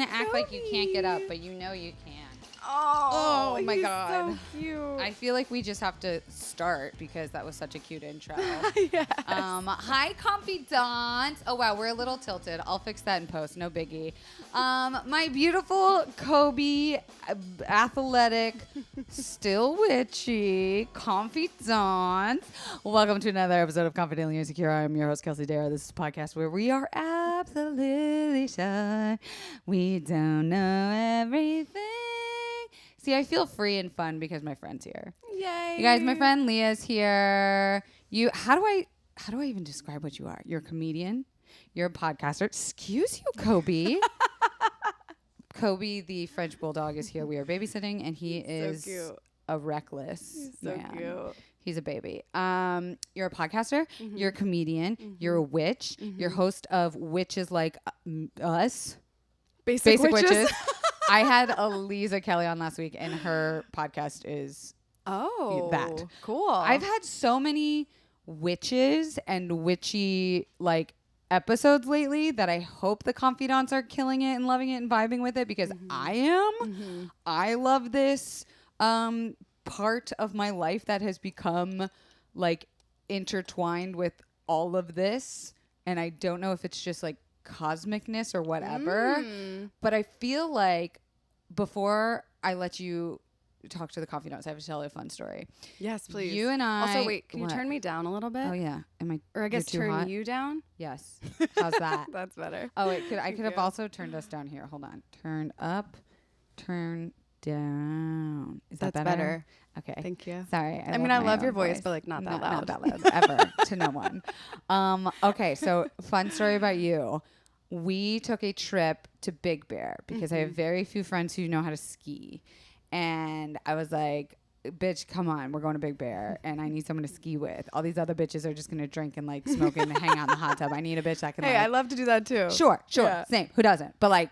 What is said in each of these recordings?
to act like you can't get up, but you know you can. Oh my he's God. so cute. I feel like we just have to start because that was such a cute intro. Yes. Hi, confidant. Oh, wow. We're a little tilted. I'll fix that in post. No biggie. My beautiful Kobe, athletic, still witchy, confidant. Welcome to another episode of Confidently Insecure. I'm your host, Kelsey Darragh. This is a podcast where we are absolutely shy. We don't know everything. See, I feel free and fun because my friend's here. Yay. You guys, my friend Leah's here. How do I even describe what you are? You're a comedian. You're a podcaster. Excuse you, Kobe. Kobe, the French bulldog, is here. We are babysitting, and he is so cute. a reckless So man. cute. He's a baby. You're a podcaster. Mm-hmm. You're a comedian. Mm-hmm. You're a witch. Mm-hmm. You're host of Witches Like Us. Basic witches. I had Aliza Kelly on last week, and her podcast is that. Cool. I've had so many witches and witchy episodes lately that I hope the confidants are killing it and loving it and vibing with it because I am. Mm-hmm. I love this part of my life that has become intertwined with all of this, and I don't know if it's just cosmicness or whatever, but I feel like before I let you talk to the confidants, I have to tell you a fun story. Yes, please. You and I. Also, wait, can you turn me down a little bit? Oh yeah, Or I guess turn hot? you down. Yes. How's that? That's better. Oh wait, I could have also turned us down here. Hold on. Turn up, turn down. Is that better? Okay. Thank you. Sorry. I mean, I love your voice, but not that loud. Not that loud ever to no one. Okay, so fun story about you. We took a trip to Big Bear because I have very few friends who know how to ski. And I was like, bitch, come on, we're going to Big Bear and I need someone to ski with. All these other bitches are just going to drink and smoke and hang out in the hot tub. I need a bitch that can Hey, I love to do that too. Sure. Yeah. Same. Who doesn't? But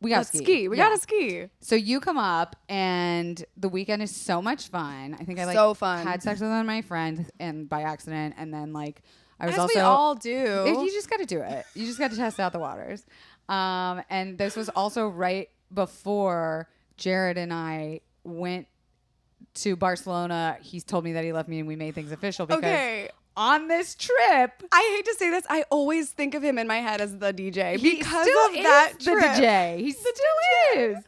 we got to ski. We got to ski. So you come up and the weekend is so much fun. I think I so fun. had sex with one of my friends and by accident. And then I was As also. we all do. You just got to do it. You just got to test out the waters. And this was also right before Jared and I went to Barcelona. He's told me that he left me and we made things official because on this trip, I hate to say this, I always think of him in my head as the DJ he because still of that is trip. the DJ. He still is.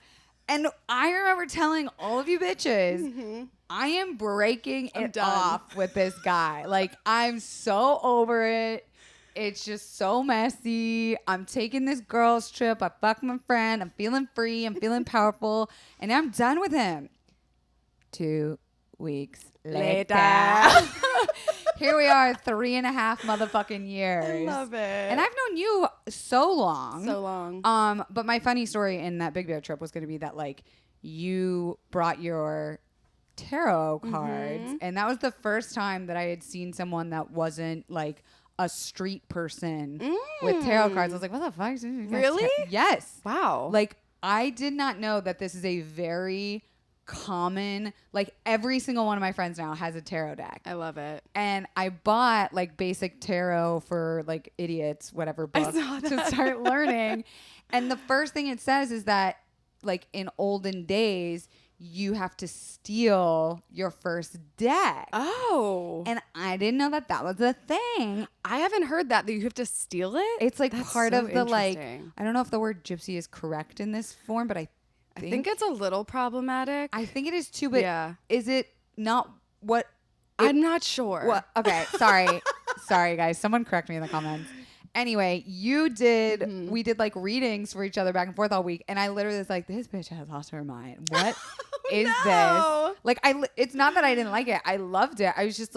And I remember telling all of you bitches, I am breaking it off with this guy. I'm so over it. It's just so messy. I'm taking this girl's trip. I fucked my friend. I'm feeling free. I'm feeling powerful. And I'm done with him. 2 weeks later. Here we are, 3.5 motherfucking years. I love it. And I've known you so long. So long. But my funny story in that Big Bear trip was going to be that you brought your tarot cards, and that was the first time that I had seen someone that wasn't a street person with tarot cards. I was like, what the fuck? Really? Yes. Wow. I did not know that this is a very common, every single one of my friends now has a tarot deck. I love it. And I bought basic tarot for idiots, whatever book to start learning. And the first thing it says is that in olden days, you have to steal your first deck. Oh. And I didn't know that was a thing. I haven't heard that you have to steal it. It's That's part so of the interesting. I don't know if the word gypsy is correct in this form, but I think it's a little problematic. I think it is too, but is it not what? I'm not sure. What? Okay, sorry. Sorry, guys. Someone correct me in the comments. Anyway, you did, we did readings for each other back and forth all week. And I literally was like, this bitch has lost her mind. What is this? It's not that I didn't like it. I loved it. I was just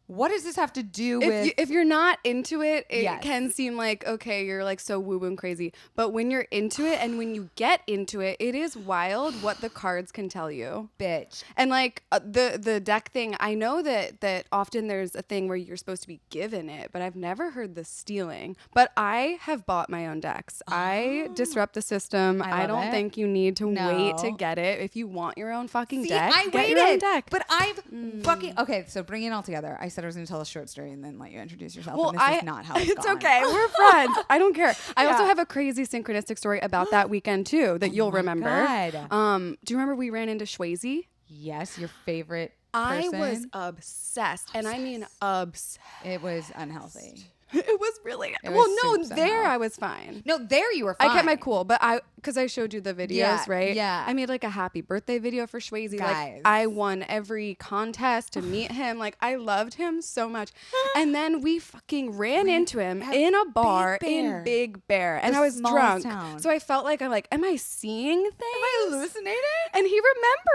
what does this have to do with? If you're not into it, it can seem okay, you're so woo woo and crazy. But when you're into it and when you get into it, it is wild what the cards can tell you. Bitch. And the deck thing, I know that often there's a thing where you're supposed to be given it, but I've never heard the stealing. But I have bought my own decks. I disrupt the system. I don't think you need to wait to get it. If you want your own fucking deck, I get your own deck. But I've fucking... Okay, so bring it all together. I said I was going to tell a short story and then let you introduce yourself. Well, and this is not how it's gone. okay. We're friends. I don't care. I Yeah. also have a crazy synchronistic story about that weekend too that you'll remember. God. Do you remember we ran into Swayze? Yes, your favorite I person. was obsessed, and I mean obsessed. It was unhealthy. It was really It well. was No, soups there somehow. I was fine. No, there you were fine. I kept my cool, but because I showed you the videos, Yeah, right? yeah. I made like a happy birthday video for Swayze. Guys. Like I won every contest to meet him. Like I loved him so much. And then we fucking ran into him in a bar in Big Bear, and The I was smallest drunk. town. So I felt like am I seeing things? Am I hallucinating? And he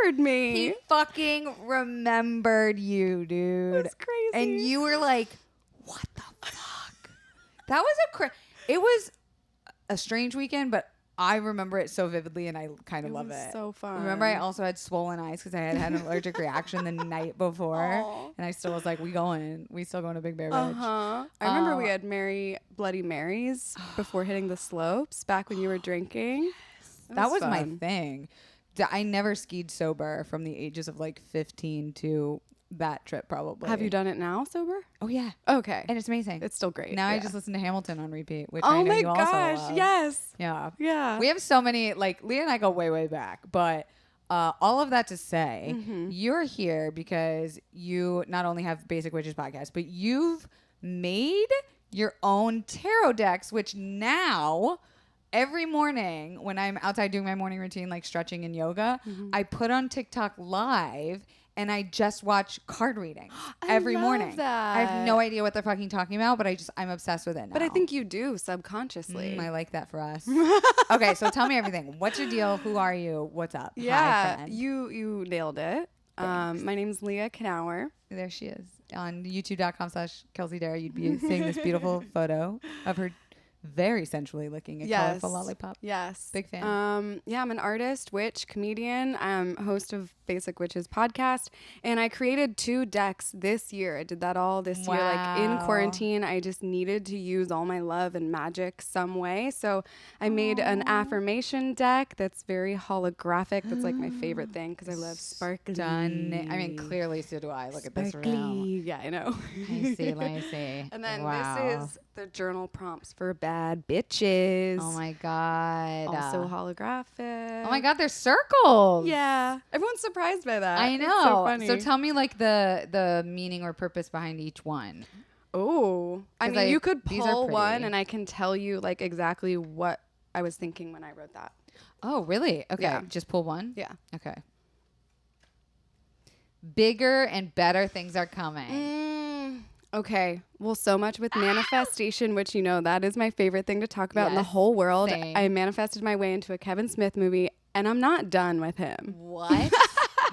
remembered me. He fucking remembered you, dude. That's crazy. And you were like, what the fuck? That was it was a strange weekend, but I remember it so vividly, and I kind of love was it. so fun. Remember, I also had swollen eyes because I had an allergic reaction the night before, Aw. and I still was like, we still going to Big Bear Ridge. I remember we had Bloody Marys before hitting the slopes back when you were drinking. That was my fun. thing. I never skied sober from the ages of like 15 to that trip, probably. Have you done it now sober? Oh yeah, Okay. and it's amazing. It's still great. Now I yeah. just listen to Hamilton on repeat, which I Oh know my you also gosh, love. yes. Yeah. Yeah. We have so many, like, Leah and I go way, way back. But all of that to say, you're here because you not only have Basic Witches podcast, but you've made your own tarot decks, which now every morning when I'm outside doing my morning routine, like stretching and yoga, I put on TikTok live and I just watch card readings every love morning. that. I have no idea what they're fucking talking about, but I'm obsessed with it now. But I think you do subconsciously. I like that for us. Okay, so tell me everything. What's your deal? Who are you? What's up? Hi, yeah, friend. you nailed it. My name's Leah Knauer. There she is. On youtube.com/Kelsey Darragh, you'd be seeing this beautiful photo of her very sensually looking a colorful lollipop. Yes. Big fan. Yeah, I'm an artist, witch, comedian. I'm host of Basic Witches podcast. And I created 2 decks this year. I did that all this year. Like in Wow. quarantine, I just needed to use all my love and magic some way. So I made an affirmation deck that's very holographic. That's like my favorite thing because I love sparkly. Done. I mean, clearly so do I. Look at this room. Sparkly. Yeah, I know. I see. Let me see. And then wow. this is the journal prompts for bad bitches. Oh my god. Also holographic. Oh my god, they're circles. Yeah. Everyone's surprised by that. I It's know. so funny. So tell me like the meaning or purpose behind each one. Oh. I 'Cause mean, you could these are pull one pretty. and I can tell you like exactly what I was thinking when I wrote that. Oh, really? Okay. Yeah. Just pull one? Yeah. Okay. Bigger and better things are coming. Okay. Well, so much with manifestation, which, that is my favorite thing to talk about in the Yes, whole world. same. I manifested my way into a Kevin Smith movie and I'm not done with him. What?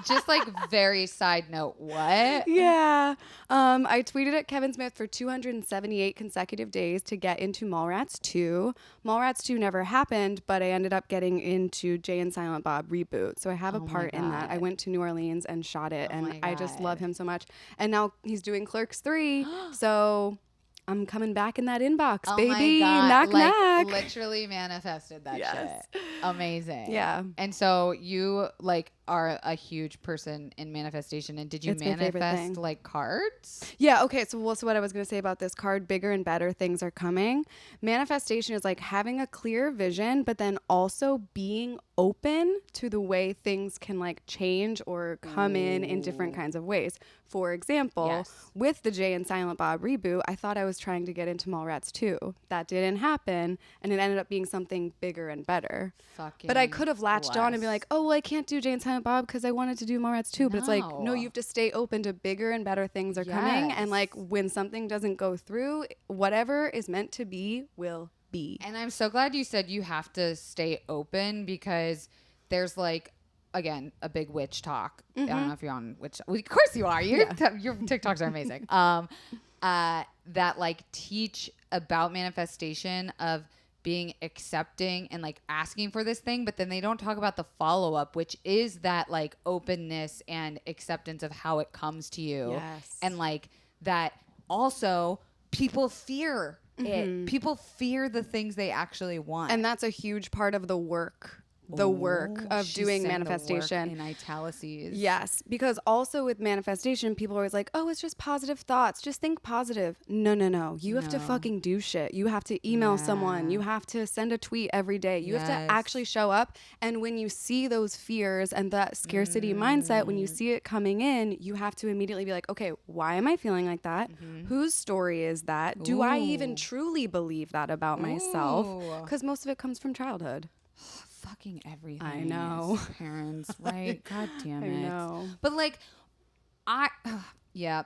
Just like very side note, what? Yeah. I tweeted at Kevin Smith for 278 consecutive days to get into Mallrats 2. Mallrats 2 never happened, but I ended up getting into Jay and Silent Bob reboot. So I have a Oh my part in that. I God. went to New Orleans and shot it, Oh and my I just God. love him so much. And now he's doing Clerks 3. So I'm coming back in that inbox, Oh baby. my God. Knock, like, knock. Literally manifested that Yes. shit. Amazing. Yeah. And so you like are a huge person in manifestation. And did you It's my favorite manifest thing. like cards? Yeah, okay. So what I was going to say about this card, bigger and better things are coming. Manifestation is like having a clear vision, but then also being open to the way things can like change or come in different kinds of ways. For example, Yes. with the Jay and Silent Bob reboot, I thought I was trying to get into Mallrats 2. That didn't happen, and it ended up being something bigger and better. Fucking But I could have latched on and be bless. like, oh, well, I can't do Jay and Silent Bob because I wanted to do Mallrats 2. But it's like, no, No. you have to stay open to bigger and better things are coming. And like Yes. when something doesn't go through, whatever is meant to be will be. And I'm so glad you said you have to stay open because there's like, again, a big witch talk. I don't know if you're on witch. Well, of course you are. Your TikToks are amazing. That like teach about manifestation of being accepting and like asking for this thing, but then they don't talk about the follow up, which is that like openness and acceptance of how it comes to you. Yes. And like that also people fear it. People fear the things they actually want. And that's a huge part of the work the work of She's doing saying the work manifestation. in italices. Yes, because also with manifestation, people are always like, oh, it's just positive thoughts. Just think positive. No, no, no. You have to fucking do shit. You have to email someone. You have to send a tweet every day. You have to actually show up. And when you see those fears and that scarcity mindset, when you see it coming in, you have to immediately be like, okay, why am I feeling like that? Whose story is that? Do I even truly believe that about myself? Because most of it comes from childhood. Fucking everything. I know. Parents, right? God damn it. I know. But like, yep.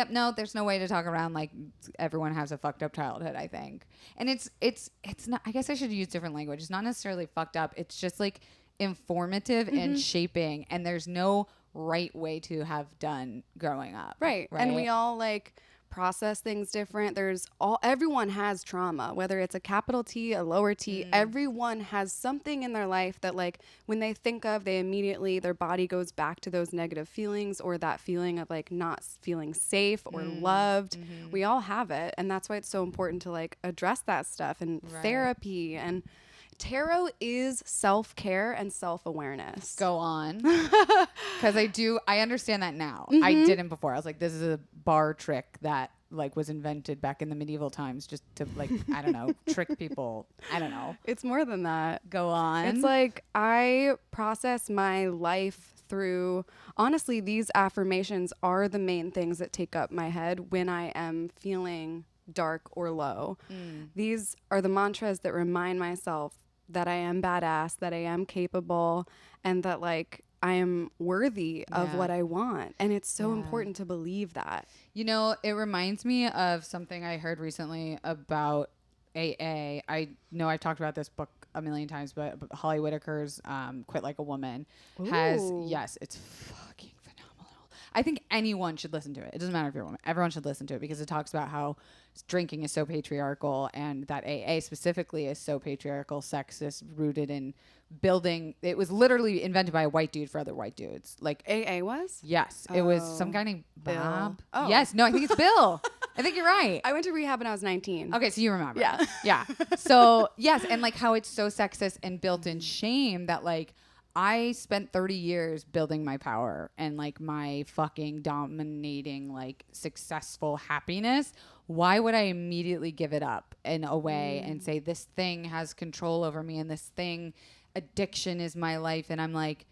No, there's no way to talk around like everyone has a fucked up childhood, I think. And it's not, I guess I should use different language. It's not necessarily fucked up. It's just like informative and shaping. And there's no right way to have done growing up. Right. And we all like process things different. Everyone has trauma, whether it's a capital T, a lower T, everyone has something in their life that like when they think of, they immediately, their body goes back to those negative feelings or that feeling of like not feeling safe or loved. We all have it. And that's why it's so important to like address that stuff and therapy. And tarot is self-care and self-awareness. Go on. Because I understand that now. I didn't before. I was like, this is a bar trick that like was invented back in the medieval times just to like, I don't know, trick people. I don't know. It's more than that. Go on. It's like I process my life through, honestly, these affirmations are the main things that take up my head when I am feeling dark or low. These are the mantras that remind myself that I am badass, that I am capable, and that like I am worthy of what I want. And it's so important to believe that. You know, it reminds me of something I heard recently about AA. I know I've talked about this book a million times, but Holly Whitaker's Quit Like a Woman it's fucking phenomenal. I think anyone should listen to it. It doesn't matter if you're a woman. Everyone should listen to it because it talks about how drinking is so patriarchal and that AA specifically is so patriarchal, sexist, rooted in building. It was literally invented by a white dude for other white dudes. Like AA was? Yes. It was some guy named Bob. Bill. Oh. Yes. No, I think it's Bill. I think you're right. I went to rehab when I was 19. Okay, so you remember. Yeah. Yeah. So, yes, and like how it's so sexist and built in shame that like I spent 30 years building my power and like my fucking dominating like successful happiness. Why would I immediately give it up in a way and say this thing has control over me and this thing, addiction is my life? And I'm like,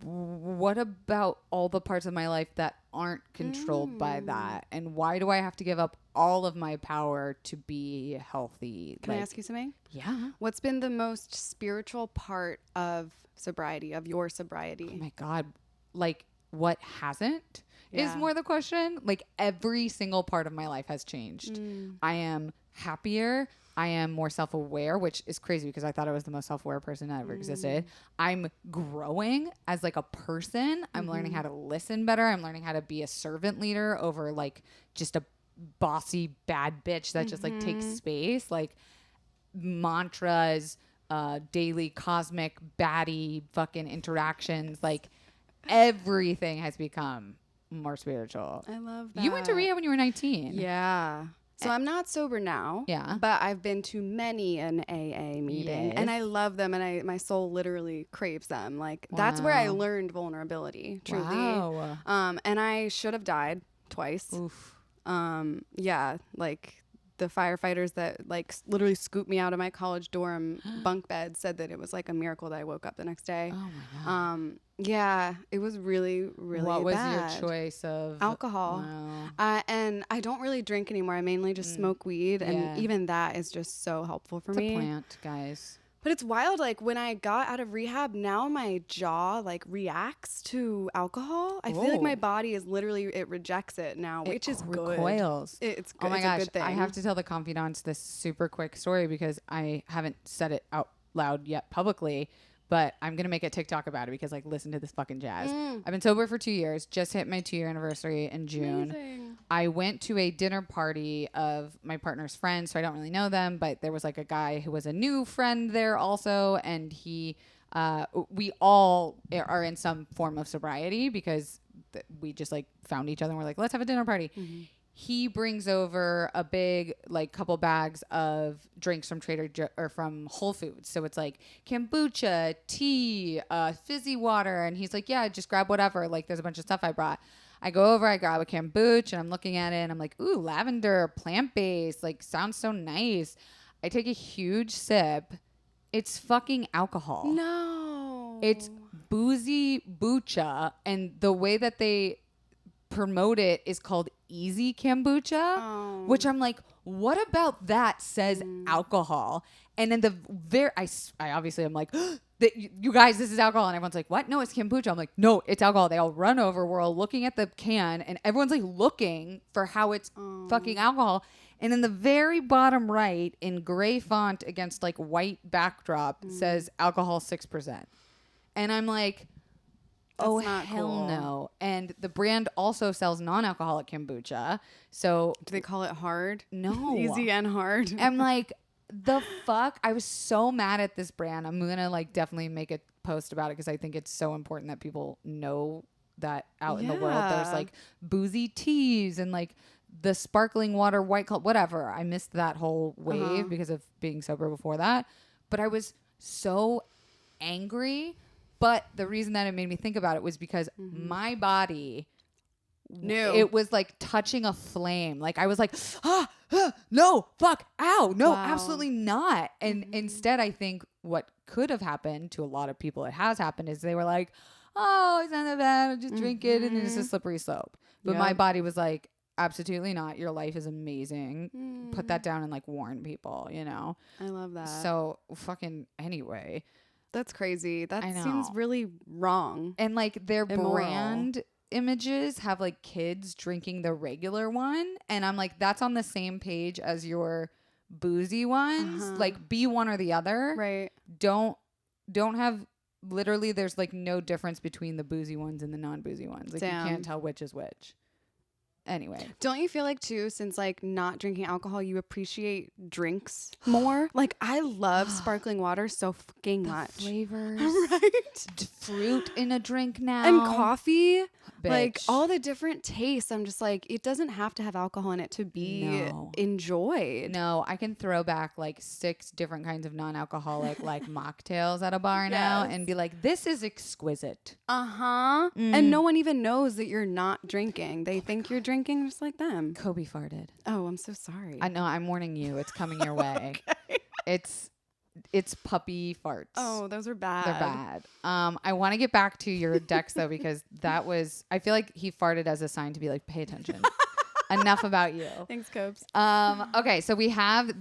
what about all the parts of my life that aren't controlled by that? And why do I have to give up all of my power to be healthy? Can I ask you something? Yeah. What's been the most spiritual part of sobriety, of your sobriety? Oh my God. Like what hasn't is more the question. Like every single part of my life has changed. I am happier. I am more self-aware, which is crazy because I thought I was the most self-aware person that ever existed. I'm growing as like a person. I'm learning how to listen better. I'm learning how to be a servant leader over like just a bossy bad bitch that just like takes space. Like mantras, daily cosmic baddie fucking interactions. Like everything has become more spiritual. I love that. You went to rehab when you were 19. Yeah. So I'm not sober now. Yeah. But I've been to many an AA meeting and I love them and my soul literally craves them. Like that's where I learned vulnerability, truly. Wow. And I should have died twice. Oof. Yeah, like the firefighters that like literally scooped me out of my college dorm bunk bed said that it was like a miracle that I woke up the next day. Oh my God. Yeah, it was really, really What was bad. your choice of Alcohol. Wow. And I don't really drink anymore. I mainly just smoke weed. And even that is just so helpful for It's me. a plant, guys. But it's wild. Like when I got out of rehab, now my jaw like reacts to alcohol. I feel like my body is literally, it rejects it now, which is good. Recoils. It's good. Oh my it's gosh. a good thing. I have to tell the confidants this super quick story because I haven't said it out loud yet publicly. But I'm going to make a TikTok about it because, like, listen to this fucking jazz. I've been sober for 2 years. Just hit my 2-year anniversary in June. Amazing. I went to a dinner party of my partner's friends, so I don't really know them. But there was, like, a guy who was a new friend there also. And we all are in some form of sobriety because we just, like, found each other and we're like, let's have a dinner party. he brings over a big like couple bags of drinks from or from Whole Foods. So it's like kombucha, tea, fizzy water. And he's like, yeah, just grab whatever. Like there's a bunch of stuff I brought. I go over, I grab a kombucha and I'm looking at it and I'm like, ooh, lavender, plant-based, like sounds so nice. I take a huge sip. It's fucking alcohol. No. It's boozy bucha. And the way that they promote it is called easy kombucha, which I'm like, what about that says alcohol? And then I obviously I'm like, you guys, this is alcohol. And everyone's like, what? No, it's kombucha. I'm like, no, it's alcohol. They all run over. We're all looking at the can and everyone's like looking for how it's fucking alcohol. And in the very bottom right in gray font against like white backdrop says alcohol 6%. And I'm like, oh, hell no. And the brand also sells non-alcoholic kombucha. So do they call it hard? No. Easy and hard. I'm like, the fuck? I was so mad at this brand. I'm going to like definitely make a post about it because I think it's so important that people know that out in the world there's like boozy teas and like the sparkling water, white club, whatever. I missed that whole wave because of being sober before that. But I was so angry. But the reason that it made me think about it was because my body knew. It was like touching a flame. Like I was like, no, fuck, ow, no, absolutely not. And instead, I think what could have happened to a lot of people, it has happened, is they were like, oh, it's not that bad, I'll just drink it, and it's a slippery slope. But my body was like, absolutely not. Your life is amazing. Put that down and like warn people, you know? I love that. So fucking anyway. That's crazy. That seems really wrong. And like their brand images have like kids drinking the regular one. And I'm like, that's on the same page as your boozy ones. Like be one or the other. Right. Don't have, literally there's like no difference between the boozy ones and the non-boozy ones. Like you can't tell which is which. Anyway. Don't you feel like too, since like not drinking alcohol, you appreciate drinks more? Like I love sparkling water so fucking much. Flavors. Right? Fruit in a drink now. And coffee. Bitch. Like all the different tastes. I'm just like, it doesn't have to have alcohol in it to be enjoyed. No, I can throw back like 6 different kinds of non-alcoholic like mocktails at a bar now and be like, this is exquisite. And no one even knows that you're not drinking. They think you're drinking just like them. Kobe farted. Oh, I'm so sorry. I know. I'm warning you. It's coming your way. It's puppy farts. Oh, those are bad. They're bad. I want to get back to your decks though, because that was, I feel like he farted as a sign to be like, pay attention. Enough about you. Thanks, Copes. Okay, so we have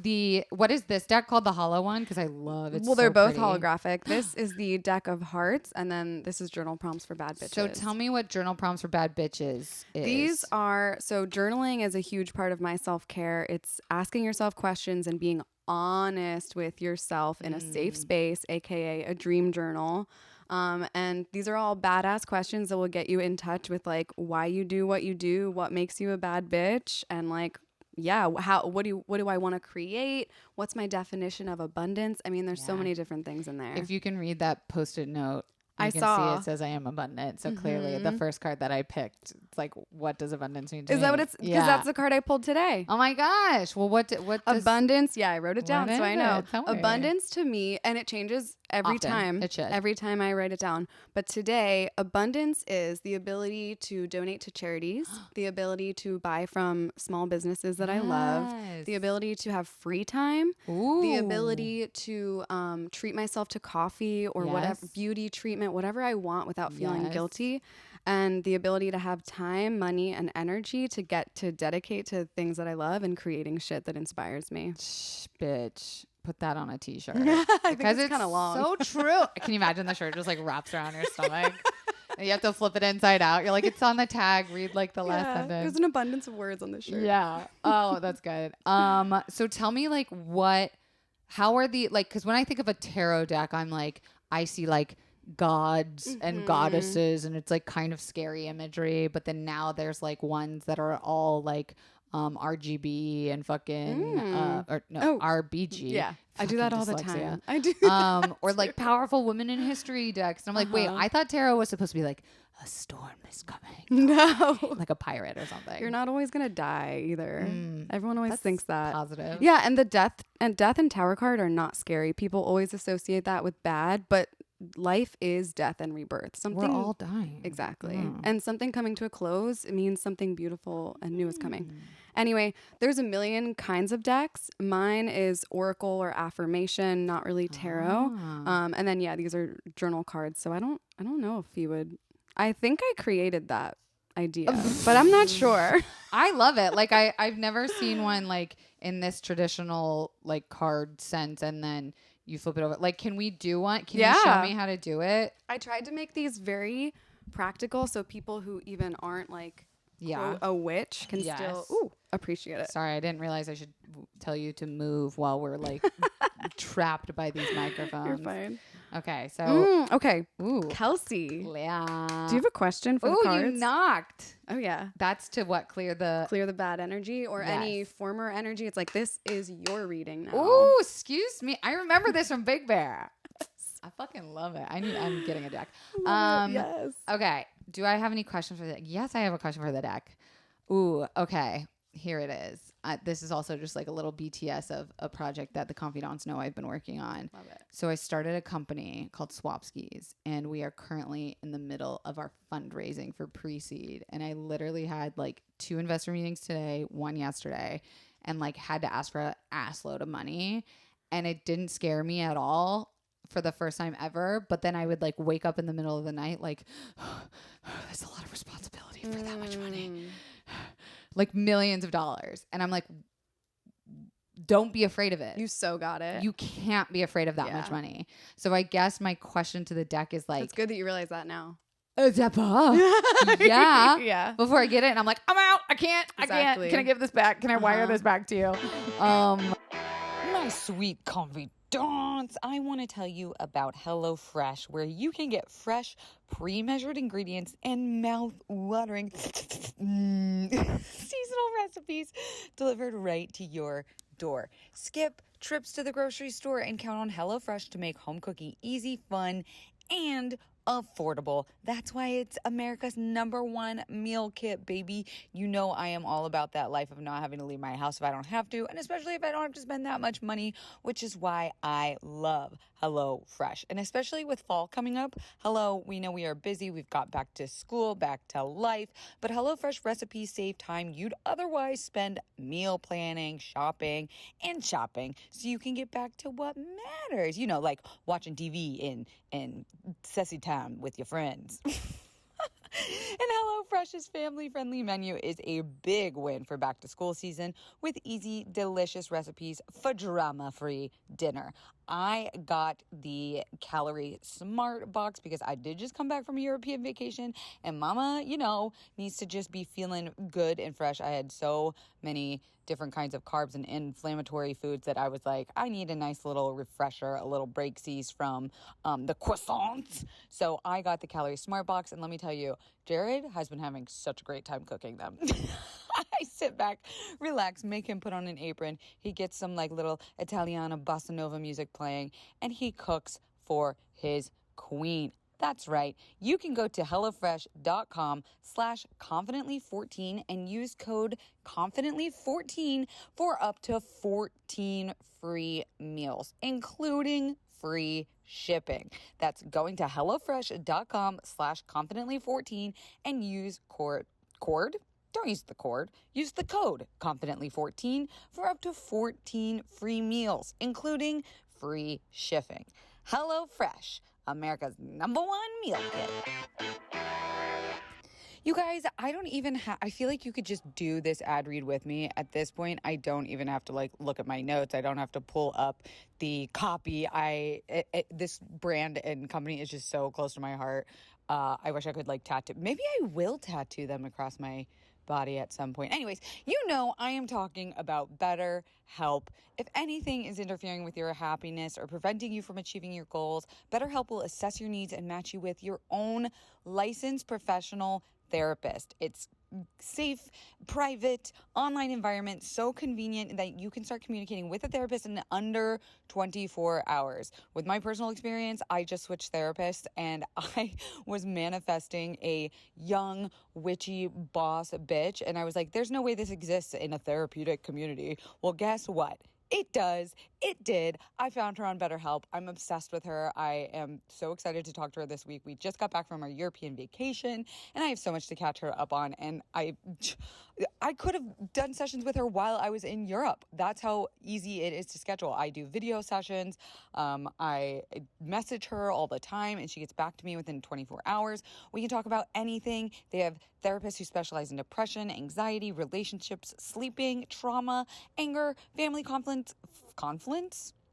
what is this deck called? The hollow one? Because I love it. Well, they're both holographic. This is the deck of hearts, and then this is journal prompts for bad bitches. So tell me what journal prompts for bad bitches is. These are, so journaling is a huge part of my self-care. It's asking yourself questions and being honest with yourself in a safe space, aka a dream journal. And these are all badass questions that will get you in touch with like why you do what you do, what makes you a bad bitch, and like, what do I want to create? What's my definition of abundance? I mean, there's so many different things in there. If you can read that Post-it note, you can see it says I am abundant. So clearly the first card that I picked, it's like, what does abundance mean to me? Is that what it's, because that's the card I pulled today. Oh my gosh. Well, what does abundance? Yeah, I wrote it down so I know. Tell Abundance to me, and it changes every time. It should. Every time I write it down. But today, abundance is the ability to donate to charities, the ability to buy from small businesses that I love, the ability to have free time, the ability to treat myself to coffee or whatever, beauty treatment, whatever I want without feeling guilty, and the ability to have time, money, and energy to get to dedicate to things that I love and creating shit that inspires me. Bitch. Put that on a t-shirt. Because it's kind of long. So true. Can you imagine the shirt just like wraps around your stomach? And you have to flip it inside out. You're like, it's on the tag. Read like the last sentence. There's an abundance of words on the shirt. Yeah. Oh, that's good. So tell me like how are because when I think of a tarot deck, I'm like, I see like gods and goddesses, and it's like kind of scary imagery. But then now there's like ones that are all like RGB and fucking RBG. Yeah, I do that all the dyslexia. time. I do. Or like powerful women in history decks. And I'm like, wait, I thought tarot was supposed to be like a storm is coming. No, like a pirate or something. You're not always gonna die either. Everyone always thinks that. Positive. Yeah, and the death and Tower card are not scary. People always associate that with bad, but life is death and rebirth. We're all dying. Exactly. And something coming to a close, it means something beautiful and new is coming. Anyway, there's a million kinds of decks. Mine is oracle or affirmation, not really tarot. And then these are journal cards. So I don't know if you would. I think I created that idea, but I'm not sure. I love it. Like I've never seen one like in this traditional like card sense, and then you flip it over. Like, can we do one? Can you show me how to do it? I tried to make these very practical, so people who even aren't like quote, a witch can still appreciate it. Sorry, I didn't realize I should tell you to move while we're like trapped by these microphones. You're fine. Okay, so okay. Ooh. Kelsey, Leah. do you have a question for the cards? You knocked. Oh yeah. That's to what? Clear the bad energy or any former energy. It's like, this is your reading now. Ooh, excuse me. I remember this from Big Bear. I fucking love it. I'm getting a deck. Yes. Okay. Do I have any questions for the deck? Yes, I have a question for the deck. Ooh, okay. Here it is. This is also just like a little BTS of a project that the confidants know I've been working on. Love it. So I started a company called Swapskis, and we are currently in the middle of our fundraising for pre-seed. And I literally had like 2 investor meetings today, 1 yesterday, and like had to ask for an ass load of money. And it didn't scare me at all for the first time ever. But then I would like wake up in the middle of the night like, there's a lot of responsibility for that much money. Like millions of dollars. And I'm like, don't be afraid of it. You so got it. You can't be afraid of that much money. So I guess my question to the deck is like, it's good that you realize that now. Yeah. Yeah. Before I get it, and I'm like, I'm out. I can't. Exactly. Can I give this back? Can I wire this back to you? My sweet confidants, I want to tell you about HelloFresh, where you can get fresh, pre-measured ingredients and mouth-watering seasonal recipes delivered right to your door. Skip trips to the grocery store and count on HelloFresh to make home cooking easy, fun, and affordable. That's why it's America's #1 meal kit, baby. You know I am all about that life of not having to leave my house if I don't have to, and especially if I don't have to spend that much money, which is why I love HelloFresh. And especially with fall coming up, we know we are busy. We've got back to school, back to life, but HelloFresh recipes save time you'd otherwise spend meal planning, shopping, and shopping, so you can get back to what matters. You know, like watching TV in Ceci time with your friends. And HelloFresh's family-friendly menu is a big win for back-to-school season with easy, delicious recipes for drama-free dinner. I got the Calorie Smart box because I did just come back from a European vacation, and mama, needs to just be feeling good and fresh. I had so many different kinds of carbs and inflammatory foods that I was like, I need a nice little refresher, a little breaksies from the croissants. So I got the Calorie Smart box, and let me tell you, Jared has been having such a great time cooking them. I sit back, relax, make him put on an apron. He gets some like little Italiana bossa nova music playing, and he cooks for his queen. That's right. You can go to HelloFresh.com/confidently14 and use code confidently14 for up to 14 free meals, including free shipping. That's going to HelloFresh.com/confidently14 and use cord? Don't use the cord. Use the code confidently14 for up to 14 free meals, including free shipping. HelloFresh, America's #1 meal kit. You guys, I feel like you could just do this ad read with me. At this point, I don't even have to like look at my notes. I don't have to pull up the copy. This brand and company is just so close to my heart. I wish I could like tattoo. Maybe I will tattoo them across my body at some point. Anyways, I am talking about BetterHelp. If anything is interfering with your happiness or preventing you from achieving your goals, BetterHelp will assess your needs and match you with your own licensed professional therapist. It's safe, private, online environment, so convenient that you can start communicating with a therapist in under 24 hours. With my personal experience, I just switched therapists and I was manifesting a young, witchy boss bitch. And I was like, there's no way this exists in a therapeutic community. Well, guess what? It does. It did. I found her on BetterHelp. I'm obsessed with her. I am so excited to talk to her this week. We just got back from our European vacation, and I have so much to catch her up on. And I could have done sessions with her while I was in Europe. That's how easy it is to schedule. I do video sessions. I message her all the time, and she gets back to me within 24 hours. We can talk about anything. They have therapists who specialize in depression, anxiety, relationships, sleeping, trauma, anger, family conflicts,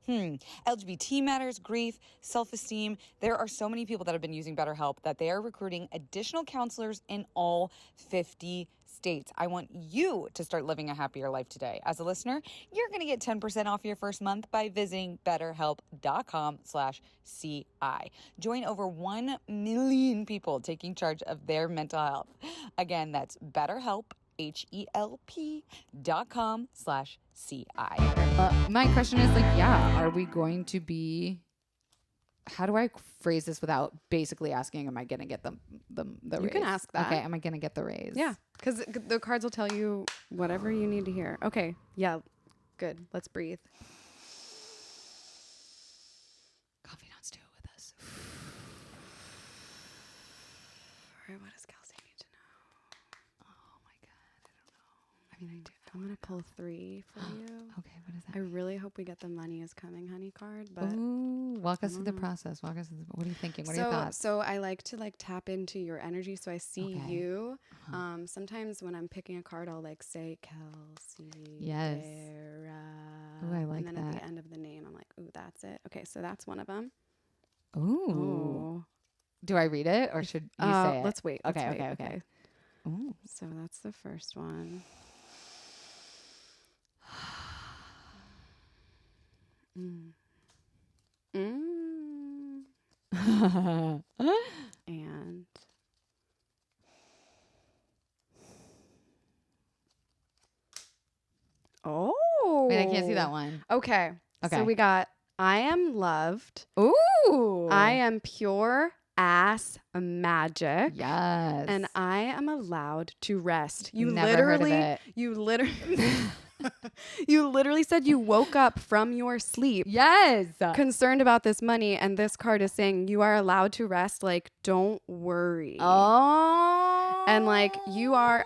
LGBT matters, grief, self-esteem. There are so many people that have been using BetterHelp that they are recruiting additional counselors in all 50 states. I want you to start living a happier life today. As a listener, you're going to get 10% off your first month by visiting betterhelp.com/CI. Join over 1 million people taking charge of their mental health. Again, that's BetterHelp, HELP.com/CI. My question is are we going to be, how do I phrase this without basically asking, am I going to get the raise? You can ask that. Okay, am I going to get the raise? Yeah, because the cards will tell you whatever you need to hear. Okay, yeah, good. Let's breathe. Confidants, do it with us. All right, what does Kelsey need to know? Oh my God, I don't know. I mean, I'm going to pull 3 for you. Okay, what is that? I really hope we get the money is coming, honey card. But Ooh, walk us through the process. What are you thinking? What are your thoughts? So I like to tap into your energy. So I see you. Uh-huh. Sometimes when I'm picking a card, I'll say Kelsey. Yes. Darragh. Ooh, I like and then that. at the end of the name, I'm like, ooh, that's it. Okay, so that's one of them. Ooh. Do I read it or should you say it? Let's wait. Okay. Ooh. So that's the first one. And wait, I can't see that one. Okay. So we got I am loved. Ooh. I am pure ass magic. Yes. And I am allowed to rest. You Never heard of it. You literally said you woke up from your sleep. Yes. Concerned about this money, and this card is saying you are allowed to rest. Don't worry. Oh. And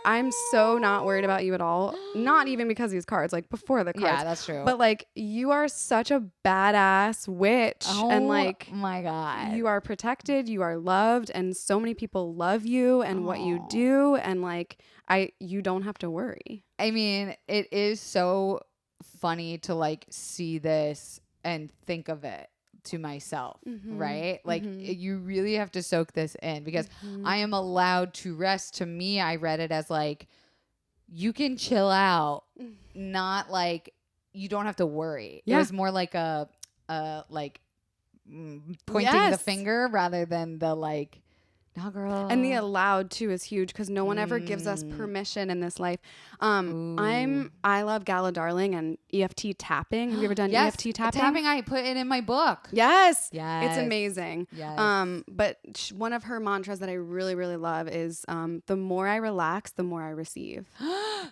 I'm so not worried about you at all. Not even because of these cards, before the cards. Yeah, that's true. But you are such a badass witch. Oh, and my God. You are protected, you are loved, and so many people love you and what you do. And you don't have to worry. I mean, it is so funny to see this and think of it to myself, right? You really have to soak this in because I am allowed to rest. To me, I read it as you can chill out, not you don't have to worry. Yeah. It was more like a pointing the finger rather than the nah, girl. And the allowed too is huge because no one ever gives us permission in this life. I love Gala Darling and EFT tapping. Have you ever done EFT tapping? I put it in my book. Yes. Yes. It's amazing. Yes. But one of her mantras that I really, really love is the more I relax, the more I receive.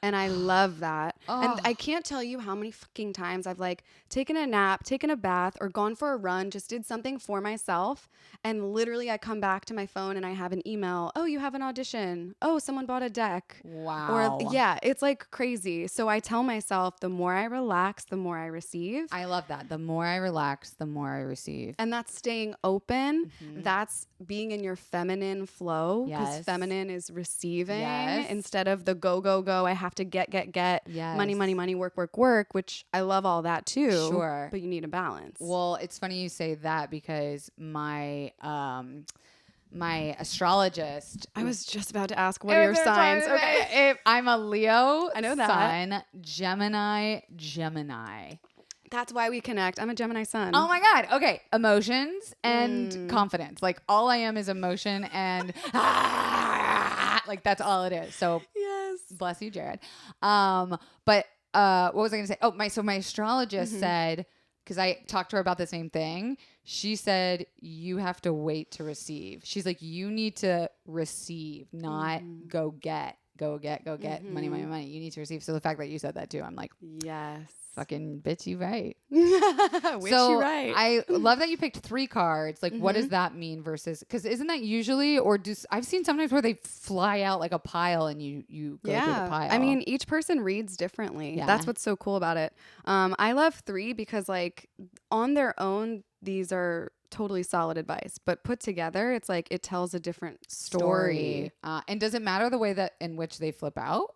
And I love that. And I can't tell you how many fucking times I've taken a nap, taken a bath, or gone for a run, just did something for myself. And literally I come back to my phone and I have an email. Oh, you have an audition. Oh, someone bought a deck. Wow. Or it's crazy. So I tell myself the more I relax, the more I receive. I love that. The more I relax, the more I receive. And that's staying open. That's being in your feminine flow. Because feminine is receiving instead of the go, go, go. I have to get. Money, work, which I love all that too. Sure. But you need a balance. Well, it's funny you say that because my astrologist. I was just about to ask, what are your signs? Okay. I'm a Leo. I know that. Sun, Gemini. That's why we connect. I'm a Gemini sun. Oh my God. Okay. Emotions and confidence. All I am is emotion and that's all it is. So Bless you, Jared. But what was I going to say? Oh, my astrologist said, because I talked to her about the same thing. She said, you have to wait to receive. She's like, you need to receive, not go get money. You need to receive. So the fact that you said that too, I'm like, yes. Fucking bitch, you right. You right. I love that you picked 3 cards. Like, what does that mean versus? Because isn't that usually, or I've seen sometimes where they fly out like a pile and you go through the pile. I mean, each person reads differently. Yeah. That's what's so cool about it. I love 3 because like on their own, these are totally solid advice, but put together, it's like it tells a different story. And does it matter the way that in which they flip out?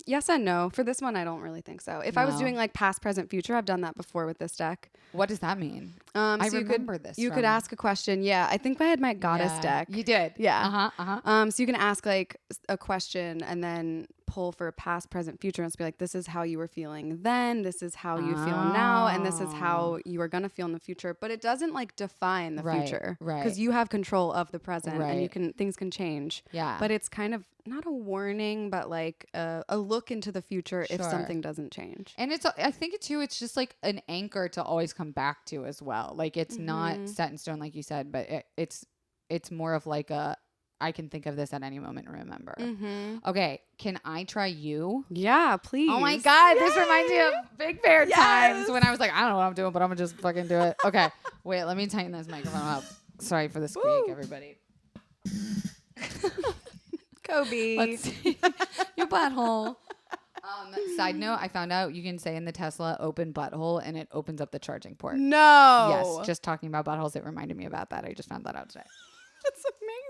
Yes and no. For this one, I don't really think so. If I was doing like past, present, future, I've done that before with this deck. What does that mean? I remember this. You could ask a question. Yeah, I think I had my goddess deck. You did. Yeah. So you can ask like a question and then pull for past, present, future, and just be like, this is how you were feeling then, this is how you feel now, and this is how you are gonna feel in the future. But it doesn't like define the future, right? Because you have control of the present, right. and things can change. Yeah. But it's kind of not a warning, but like a look into the future if something doesn't change. And I think it's just like an anchor to always come back to as well. Like it's not set in stone, like you said, but it's more of like I can think of this at any moment and remember. Okay, can I try you? Yeah, please. Oh my God, this reminds me of Big Bear times when I was like, I don't know what I'm doing, but I'm gonna just fucking do it. Okay, wait, let me tighten this microphone up. Sorry for the squeak, everybody. Kobe. Let's see. Your butthole. Side note, I found out you can say in the Tesla open butthole and it opens up the charging port. No. Yes, just talking about buttholes, it reminded me about that. I just found that out today. That's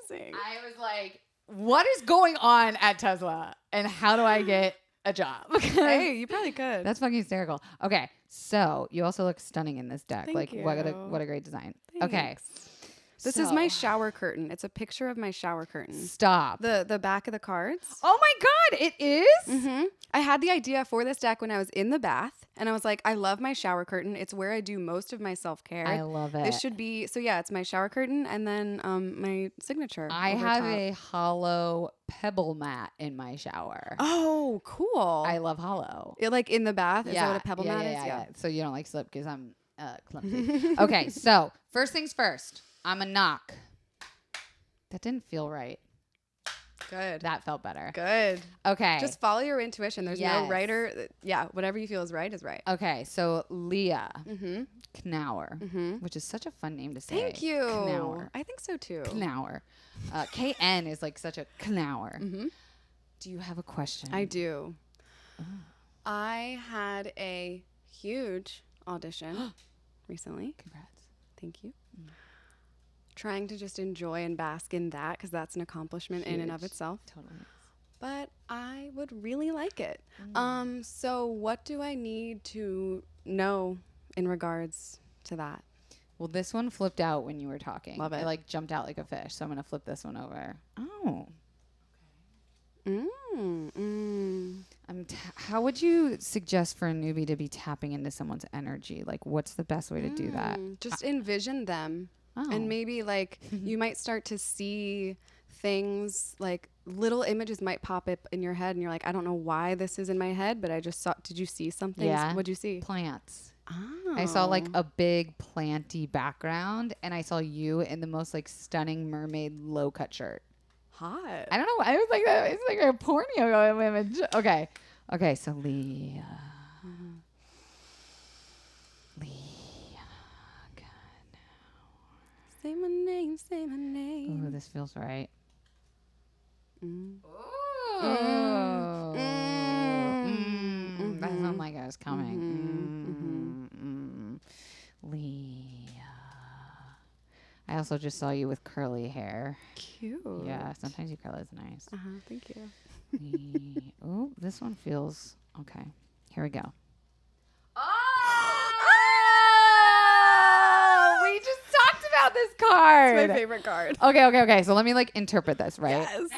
amazing. I was like, what is going on at Tesla? And how do I get a job? Hey, you probably could. That's fucking hysterical. Okay, so you also look stunning in this deck. Thank like, you. what a great design. Thanks. Okay. This is my shower curtain. It's a picture of my shower curtain. Stop. The back of the cards. Oh my God, it is? I had the idea for this deck when I was in the bath, and I was like, I love my shower curtain. It's where I do most of my self-care. I love it. This should be, so yeah, it's my shower curtain and then my signature. I have a hollow pebble mat in my shower. Oh, cool. I love hollow. It, like in the bath? Is that what a pebble mat is? Yeah. So you don't like slip because I'm clumsy. Okay, so first things first. I'm a knock. That didn't feel right. Good. That felt better. Good. Okay. Just follow your intuition. There's no right or, whatever you feel is right is right. Okay, so Leah Knauer, which is such a fun name to say. Thank you. Knauer. I think so too. Knauer. KN is like such a Knauer. Do you have a question? I do. I had a huge audition recently. Congrats. Thank you. Trying to just enjoy and bask in that because that's an accomplishment in and of itself. Totally. But I would really like it. So what do I need to know in regards to that? Well, this one flipped out when you were talking. Love it. It like jumped out like a fish. So I'm going to flip this one over. Oh. How would you suggest for a newbie to be tapping into someone's energy? Like, what's the best way to do that? Just envision them. And maybe like you might start to see things, like little images might pop up in your head and you're like, I don't know why this is in my head, but I just saw, did you see something? Yeah. What'd you see? Plants. Oh. I saw like a big planty background and I saw you in the most like stunning mermaid low cut shirt. Hot. I don't know. I was like, it's like a porno image. Okay. Okay. So Leah. Say my name, say my name. Oh, this feels right. That sounded like I was coming. Leah. I also just saw you with curly hair. Cute. Yeah, sometimes your color is nice. Thank you. Oh, this one feels okay. Here we go. We just talked about this card. It's my favorite card. Okay. So let me like interpret this, right? Yes.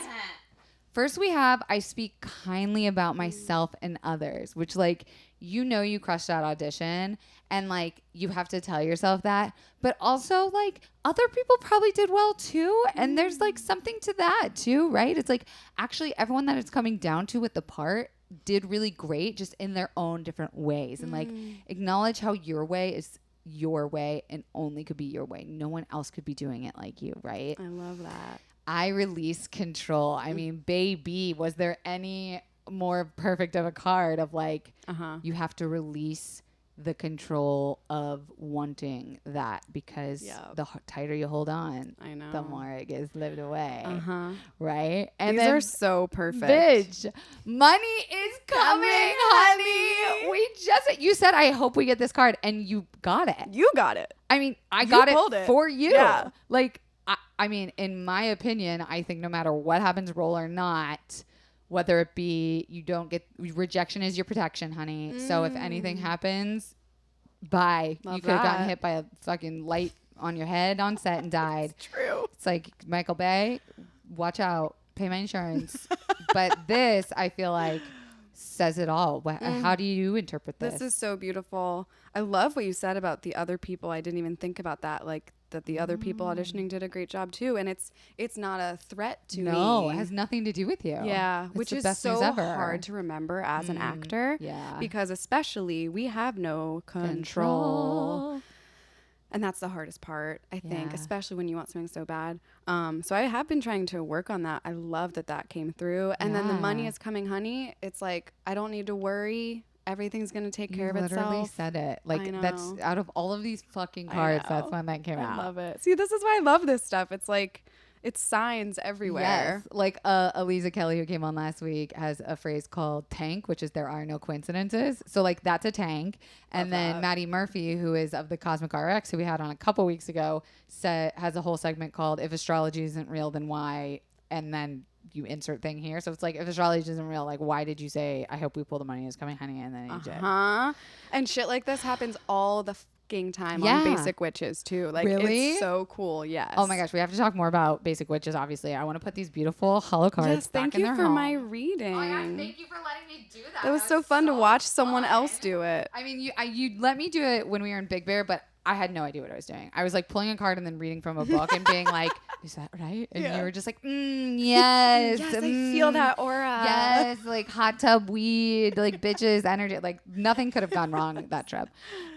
First we have, I speak kindly about myself and others, which like, you crushed that audition and like, you have to tell yourself that, but also like other people probably did well too. And there's like something to that too, right? It's like actually everyone that it's coming down to with the part did really great just in their own different ways. And like acknowledge how your way is your way and only could be your way. No one else could be doing it like you, right? I love that. I release control. I mean, baby, was there any more perfect of a card of like, you have to release the control of wanting that because the tighter you hold on, I know, the more it gets lived away. Right? And these are so perfect. Bitch, money is coming, honey. You said, I hope we get this card, and you got it. You got it. I mean, I got it for you. Yeah. Like, I mean, in my opinion, I think no matter what happens, roll or not, whether it be you don't get rejection is your protection, honey. So if anything happens, bye. Love you could have gotten that. hit by a fucking light on your head on set and died. It's true. It's like, Michael Bay, watch out, pay my insurance. But this, I feel like, says it all. How do you interpret this? This is so beautiful. I love what you said about the other people. I didn't even think about that. Like that the other people auditioning did a great job too. And it's not a threat to me. No, it has nothing to do with you. Yeah. It's which the is best so news ever. hard to remember as an actor. Yeah. Because especially we have no control. And that's the hardest part, I think, especially when you want something so bad. So I have been trying to work on that. I love that came through. And then the money is coming, honey. It's like, I don't need to worry. Everything's going to take care of itself. You literally said it. Like, that's out of all of these fucking cards, that's when that came out. I love it. See, this is why I love this stuff. It's like, it's signs everywhere. Yes. Like Aliza Kelly, who came on last week, has a phrase called tank, which is there are no coincidences. So like that's a tank. And then Maddie Murphy, who is of the Cosmic RX, who we had on a couple weeks ago, has a whole segment called If Astrology Isn't Real, Then Why? And then you insert thing here. So it's like, if astrology isn't real, like why did you say, I hope we pull the money is coming, honey? And then you did. And shit like this happens all the time on Basic Witches too. Like it's so cool. Yes. Oh my gosh, we have to talk more about Basic Witches. Obviously, I want to put these beautiful hollow cards back in their home. Thank you for my reading. Oh yeah, thank you for letting me do that. That was so fun to watch someone else do it. I mean, you let me do it when we were in Big Bear, but I had no idea what I was doing. I was like pulling a card and then reading from a book and being like, is that right? And you were just like, yes. Yes, I feel that aura. Yes, like hot tub weed, like bitches energy. Like nothing could have gone wrong that trip.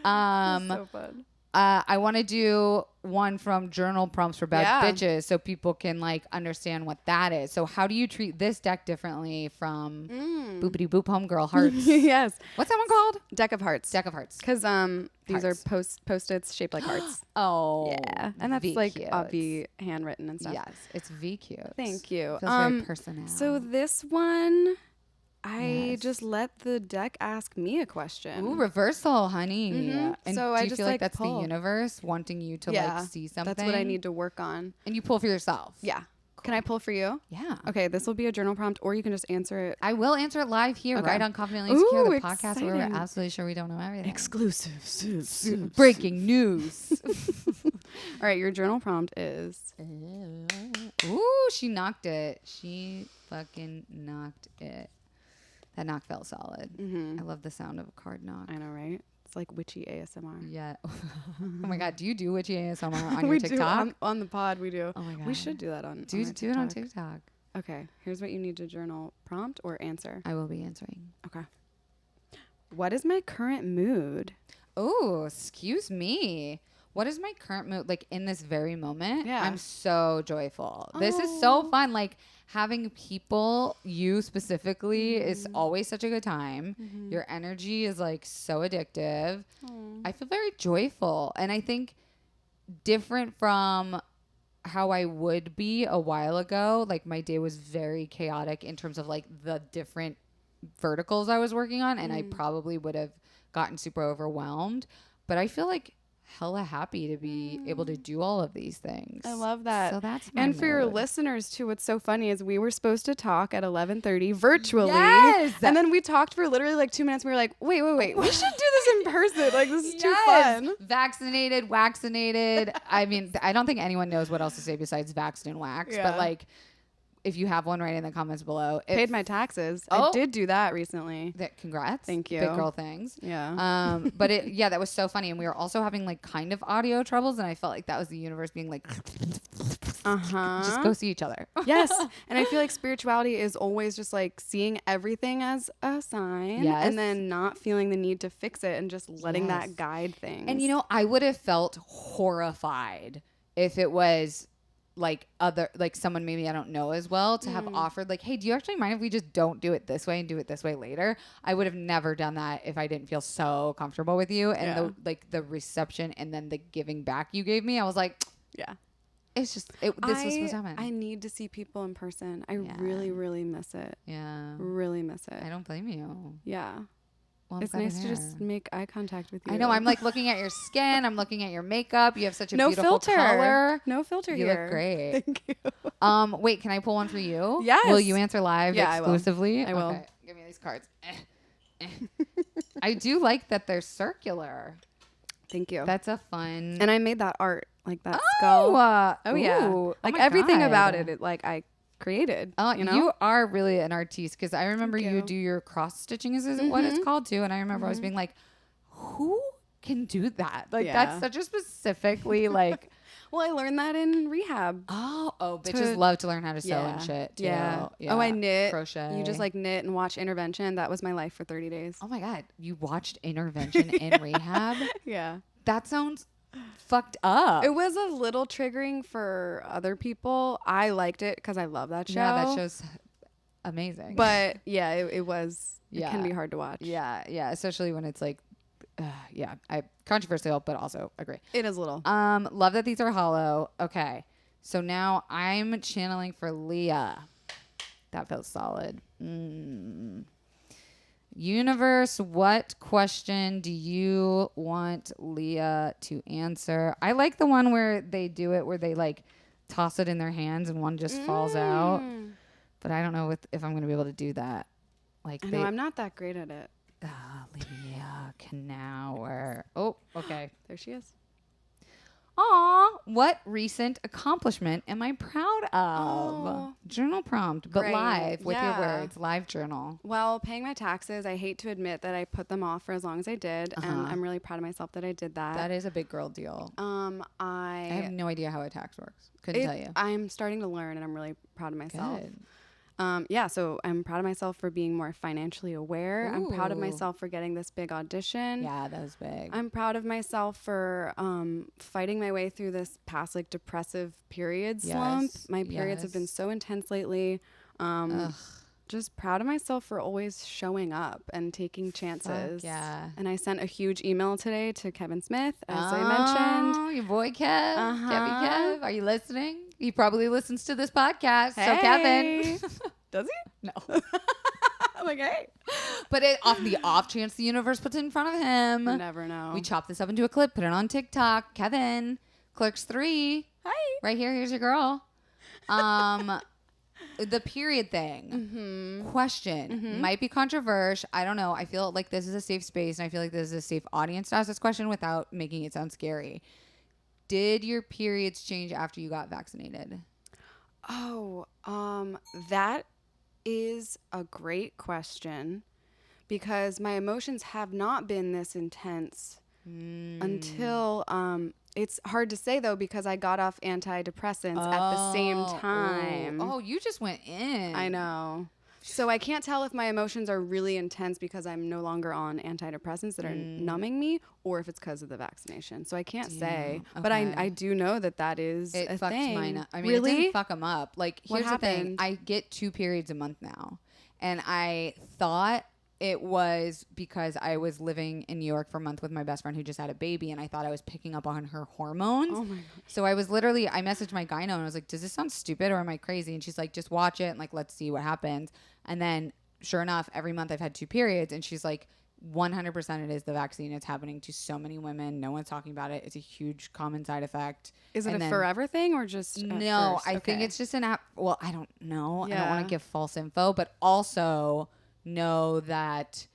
So fun. I want to do one from Journal Prompts for Bad Bitches so people can like understand what that is. So how do you treat this deck differently from Boopity Boop Homegirl Hearts? Yes. What's that one called? Deck of Hearts. Deck of Hearts. Because these are post-its shaped like hearts. Oh. Yeah. And that's like obvi handwritten and stuff. Yes. It's V cute. Thank you. Feels very personal. So this one, I just let the deck ask me a question. Ooh, reversal, honey. And So do I you just feel like like that's pull. the universe wanting you to like see something? That's what I need to work on. And you pull for yourself. Yeah. Cool. Can I pull for you? Yeah. Okay, this will be a journal prompt, or you can just answer it. I will answer it live here, right on Confidently Ooh, Secure, the podcast where exciting. we're absolutely sure we don't know everything. Exclusive. Breaking news. All right, your journal prompt is... Ooh, she knocked it. She fucking knocked it. That knock felt solid. I love the sound of a card knock. I know, right? It's like witchy ASMR. Yeah. Oh my God. Do you do witchy ASMR on your we TikTok? do on the pod. We do. Oh my God. We should do that on. Do our it on TikTok. Okay. Here's what you need to journal: prompt or answer. I will be answering. Okay. What is my current mood? Oh, excuse me. What is my current mood like in this very moment? Yeah. I'm so joyful. This is so fun. Like having people, you specifically, is always such a good time. Your energy is like so addictive. I feel very joyful. And I think different from how I would be a while ago. Like my day was very chaotic in terms of like the different verticals I was working on. And I probably would have gotten super overwhelmed. But I feel like hella happy to be able to do all of these things. I love that. So that's my and for your mood. listeners too, what's so funny is we were supposed to talk at 11:30 virtually. Yes! And then we talked for literally like 2 minutes. We were like, wait. We should do this in person. Like this is too fun. Vaccinated, waxinated. I mean, I don't think anyone knows what else to say besides vaxxed and waxed. Yeah. But like if you have one, write in the comments below. Paid my taxes. Oh. I did do that recently. Congrats. Thank you. Big girl things. Yeah. But that was so funny. And we were also having like kind of audio troubles. And I felt like that was the universe being like, just go see each other. Yes. And I feel like spirituality is always just like seeing everything as a sign. Yes. And then not feeling the need to fix it and just letting that guide things. And, you know, I would have felt horrified if it was like someone maybe I don't know as well to have offered like, hey, do you actually mind if we just don't do it this way and do it this way later? I would have never done that if I didn't feel so comfortable with you. And the reception and then the giving back you gave me, I was like, yeah, it's just this was supposed to happen. I need to see people in person. I really, really miss it. Yeah, really miss it. I don't blame you. Yeah. Well, it's nice to just make eye contact with you. I know. I'm like looking at your skin. I'm looking at your makeup. You have such a beautiful filter. color. No filter you here. Look great. Thank you. Wait, can I pull one for you? Yes. Will you answer live Yeah, exclusively? I will. Okay. Give me these cards. I do like that they're circular. Thank you. That's a fun. And I made that art, like that skull. Yeah. Like everything about it, like I created. You know? You are really an artiste because I remember Thank you you. do your cross stitching is what it's called too. And I remember I was being like, who can do that? Like that's such a specifically like. Well, I learned that in rehab. Oh, bitches love to learn how to sew and shit too. Yeah. Oh, I knit. Crochet. You just like knit and watch Intervention. That was my life for 30 days. Oh my God. You watched Intervention in rehab? Yeah. That sounds fucked up. It was a little triggering for other people. I liked it because I love that show. Yeah, that show's amazing. But yeah, it was. It can be hard to watch. Yeah. Especially when it's like, controversial, but also agree. It is a little. Love that these are hollow. Okay. So now I'm channeling for Leah. That feels solid. Universe, what question do you want Leah to answer? I like the one where they do it where they like toss it in their hands and one just falls out. But I don't know if I'm going to be able to do that. Like I know I'm not that great at it. Leah Knaueer. Oh, okay. There she is. Aw, what recent accomplishment am I proud of? Oh, Journal prompt, but great. live with your Yeah. words. Live journal. Well, paying my taxes, I hate to admit that I put them off for as long as I did, and I'm really proud of myself that I did that. That is a big girl deal. I have no idea how a tax works. Couldn't tell you. I'm starting to learn, and I'm really proud of myself. Good. So I'm proud of myself for being more financially aware. I'm proud of Ooh. myself for getting this big audition. Yeah, that was big. I'm proud of myself for fighting my way through this past like depressive period slump. My periods have been so intense lately. Just proud of myself for always showing up and taking chances. yeah. And I sent a huge email today to Kevin Smith, as I mentioned. Oh, your boy Kev. Kevy Kev. Are you listening? He probably listens to this podcast. Hey. So Kevin. Does he? No. I'm like, hey. But off the off chance the universe puts it in front of him. You never know. We chop this up into a clip, put it on TikTok. Kevin, Clerks 3. Hi. Right here. Here's your girl. The period thing. Question. Might be controversial. I don't know. I feel like this is a safe space, and I feel like this is a safe audience to ask this question without making it sound scary. Did your periods change after you got vaccinated? Oh, that is a great question because my emotions have not been this intense until it's hard to say though because I got off antidepressants at the same time. Oh, you just went in. I know. So I can't tell if my emotions are really intense because I'm no longer on antidepressants that are numbing me or if it's because of the vaccination. So I can't say. Okay. But I do know that is It a fucked thing. mine up. I mean, really? it didn't fuck them up. Like, What here's the thing. happened? I get 2 periods a month now. And I thought it was because I was living in New York for a month with my best friend who just had a baby. And I thought I was picking up on her hormones. Oh my God. So I messaged my gyno and I was like, does this sound stupid or am I crazy? And she's like, just watch it and like, let's see what happens. And then sure enough, every month I've had 2 periods. And she's like, 100% it is the vaccine. It's happening to so many women. No one's talking about it. It's a huge common side effect. Is it And a then- forever thing or just at No, first? I think Okay. it's just an app. Well, I don't know. I don't want Yeah. to give false info, but also know that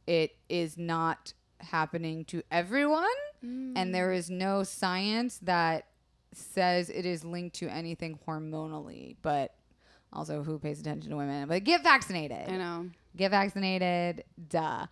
it is not happening to everyone. And there is no science that says it is linked to anything hormonally. But Also, who pays attention to women? But get vaccinated. I know. Get vaccinated. Duh.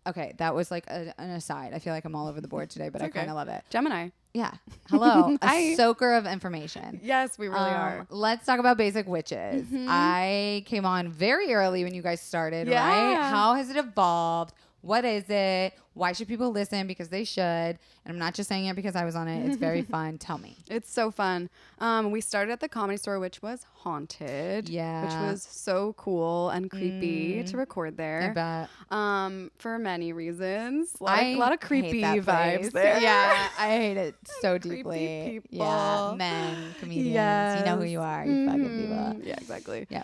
Okay, that was like an aside. I feel like I'm all over the board today, but I kind of love it. Gemini. Yeah. Hello. A Hi. soaker of information. Yes, we really are. Let's talk about basic witches. I came on very early when you guys started, Yeah. right? How has it evolved? What is it? Why should people listen? Because they should. And I'm not just saying it because I was on it. It's very fun. Tell me. It's so fun. We started at the Comedy Store, which was haunted. Yeah. Which was so cool and creepy to record there. I bet. For many reasons. A lot of creepy hate that vibes place. there. Yeah, I hate it so Creepy deeply. people. Yeah, men, comedians. Yes. You know who you are. You fucking people. Yeah, exactly. Yeah.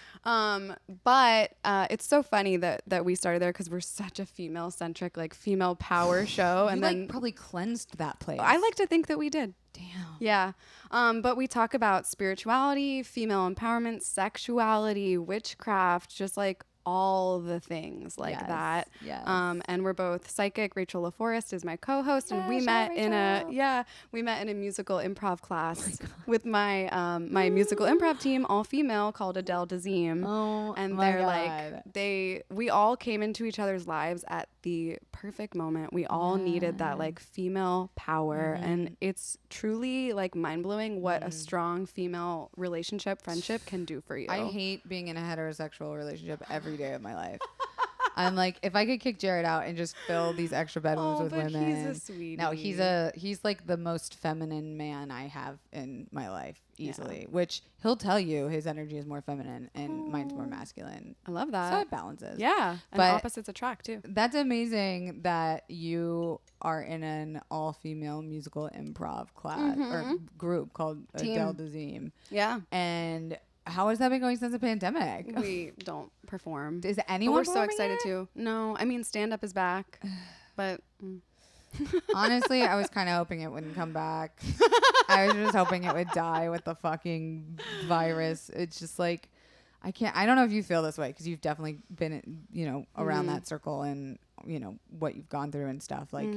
But it's so funny that we started there because we're such a female-centric, like female power show. And You then like probably cleansed that place. I like to think that we did. Damn. Yeah. But we talk about spirituality, female empowerment, sexuality, witchcraft, just like all the things like that. Yes. And we're both psychic. Rachel LaForest is my co-host, and we met in a musical improv class with my my musical improv team, all female, called Adele Dazeem. Oh, and my they're God. like we all came into each other's lives at the perfect moment. We all needed that like female power, and it's truly like mind-blowing what a strong female relationship, friendship can do for you. I hate being in a heterosexual relationship every day of my life. I'm like, if I could kick Jared out and just fill these extra bedrooms with but women. he's a sweetie. No, he's like the most feminine man I have in my life, easily. Which he'll tell you his energy is more feminine and mine's more masculine. I love that. So it balances. Yeah, and But opposites attract too. that's amazing that you are in an all-female musical improv class or group called Adele Dazeem. Yeah. And how has that been going since the pandemic? We don't perform. Is But anyone we're so performing excited yet? too. No, I mean stand-up is back, but Honestly, I was kind of hoping it wouldn't come back. I was just hoping it would die with the fucking virus. It's just like, I don't know if you feel this way because you've definitely been, around that circle and, what you've gone through and stuff. Like,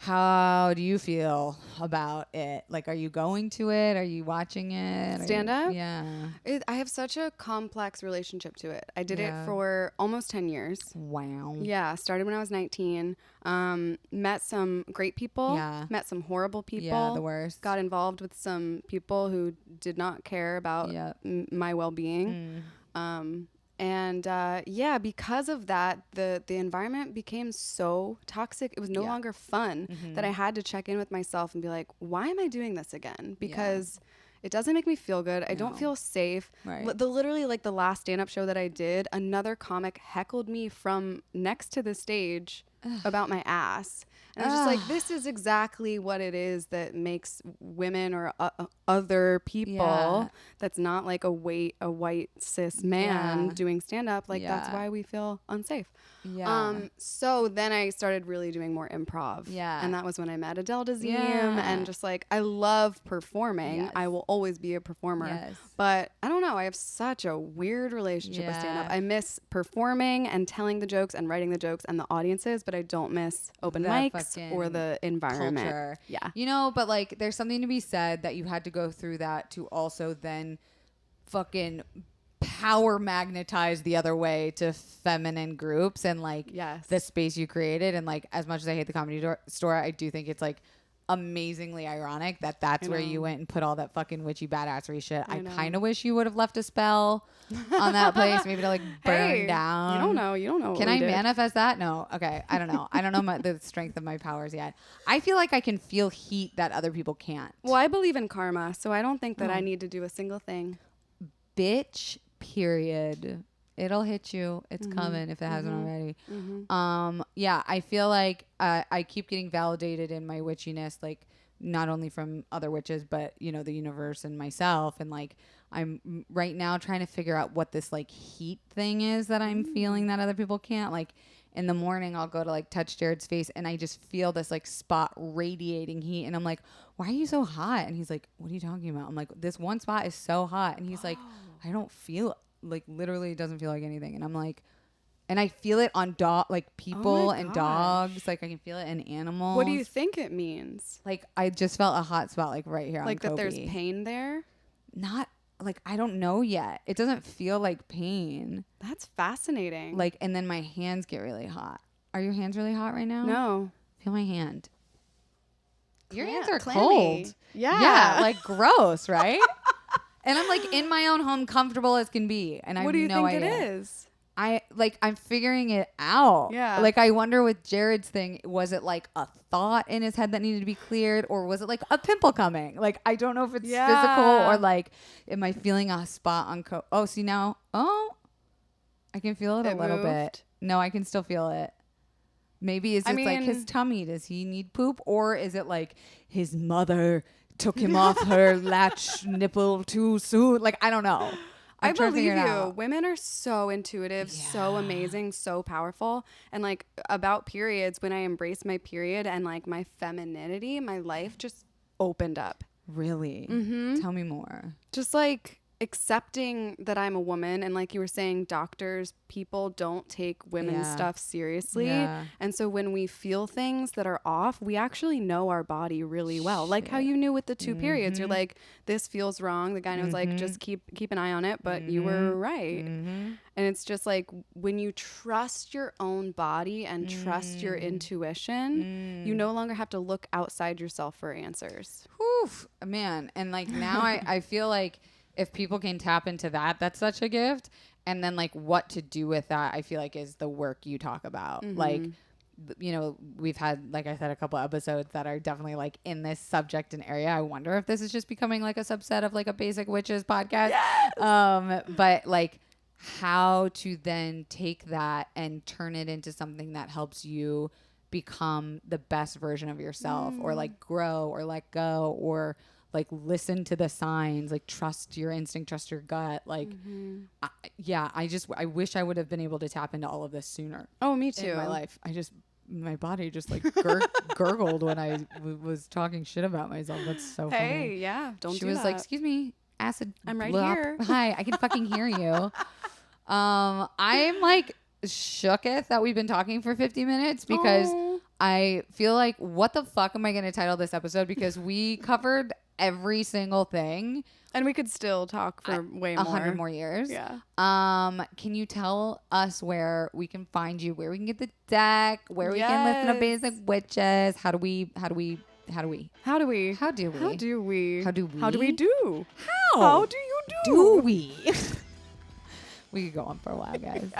how do you feel about it? Like, are you going to it? Are you watching it? Stand up? Yeah. I have such a complex relationship to it. I did it Yeah. for almost 10 years. Wow. Yeah, started when I was 19. Met some great people. Yeah. Met some horrible people. Yeah, the worst. Got involved with some people who did not care about Yep. my well-being. Because of that, the environment became so toxic. It was no longer fun that I had to check in with myself and be like, why am I doing this again? Because it doesn't make me feel good. I don't feel safe. Right. Literally, like the last stand-up show that I did, another comic heckled me from next to the stage about my ass. And I was just like, this is exactly what it is that makes women or other people that's not like a white cis man doing stand-up. Like, that's why we feel unsafe. Yeah. So then I started really doing more improv. Yeah. And that was when I met Adele Dazeem. And just like, I love performing. Yes. I will always be a performer. Yes. But I don't know. I have such a weird relationship with stand-up. I miss performing and telling the jokes and writing the jokes and the audiences, but I don't miss open The mics fucking or the environment. Culture. Yeah. But like, there's something to be said that you had to go through that to also then fucking power magnetize the other way to feminine groups and like the space you created. And like, as much as I hate the Comedy Store, I do think it's like amazingly ironic that that's where you went and put all that fucking witchy badassery shit. I kind of wish you would have left a spell on that place, maybe to like burn down. You don't know. Can I manifest that? No. Okay. I don't know. I don't know the strength of my powers yet. I feel like I can feel heat that other people can't. Well, I believe in karma, so I don't think that I need to do a single thing. Bitch, period. It'll hit you. It's coming if it hasn't already. I feel like I keep getting validated in my witchiness, like not only from other witches, but the universe and myself. And like, I'm right now trying to figure out what this like heat thing is that I'm feeling that other people can't. Like in the morning, I'll go to like touch Jared's face and I just feel this like spot radiating heat. And I'm like, why are you so hot? And he's like, what are you talking about? I'm like, this one spot is so hot. And he's like, I don't feel like literally it doesn't feel like anything. And I'm like, and I feel it on people and dogs. Like I can feel it in animals. What do you think it means? Like I just felt a hot spot like right here Like on that Kobe. there's pain there? Not like, I don't know yet. It doesn't feel like pain. That's fascinating. Like, and then my hands get really hot. Are your hands really hot right now? No. Feel my hand. Your hands are clammy. cold. Yeah. Like gross, right? And I'm like in my own home, comfortable as can be. And I have no idea. What do you think it is? I'm figuring it out. Yeah. Like, I wonder with Jared's thing, was it like a thought in his head that needed to be cleared, or was it like a pimple coming? Like, I don't know if it's physical or like, am I feeling a spot on oh, see now, I can feel it a little bit. No, I can still feel it. Maybe is it like his tummy? Does he need poop? Or is it like his mother took him off her latch nipple too soon? Like, I don't know. I believe you. Women are so intuitive, so amazing, so powerful. And like about periods, when I embraced my period and like my femininity, my life just opened up. Really? Tell me more. Just like accepting that I'm a woman, and like you were saying, doctors, people don't take women's stuff seriously. And so when we feel things that are off, we actually know our body really well. Like how you knew with the 2 periods, you're like, this feels wrong. The guy knows like, just keep an eye on it, but you were right. And it's just like when you trust your own body and trust your intuition, you no longer have to look outside yourself for answers. Whew, man. And like now I feel like if people can tap into that, that's such a gift. And then like what to do with that, I feel like is the work you talk about. Like, you know, we've had, like I said, a couple episodes that are definitely like in this subject and area. I wonder if this is just becoming like a subset of like a basic witches podcast. Yes! But like how to then take that and turn it into something that helps you become the best version of yourself, or like grow or let go, or like listen to the signs, like trust your instinct, trust your gut. Like, I wish I would have been able to tap into all of this sooner. Oh, me too. In my life. My body just like gurgled when I was talking shit about myself. That's so funny. Hey, yeah. She was like, excuse me, acid. I'm right blop. here. Hi, I can fucking hear you. I'm like shooketh that we've been talking for 50 minutes because I feel like, what the fuck am I going to title this episode? Because we covered every single thing. And we could still talk for way more. 100 more years. Yeah. Can you tell us where we can find you, where we can get the deck, where we can listen to Basic Witches? How do we do? How do we? How do we we? We could go on for a while, guys.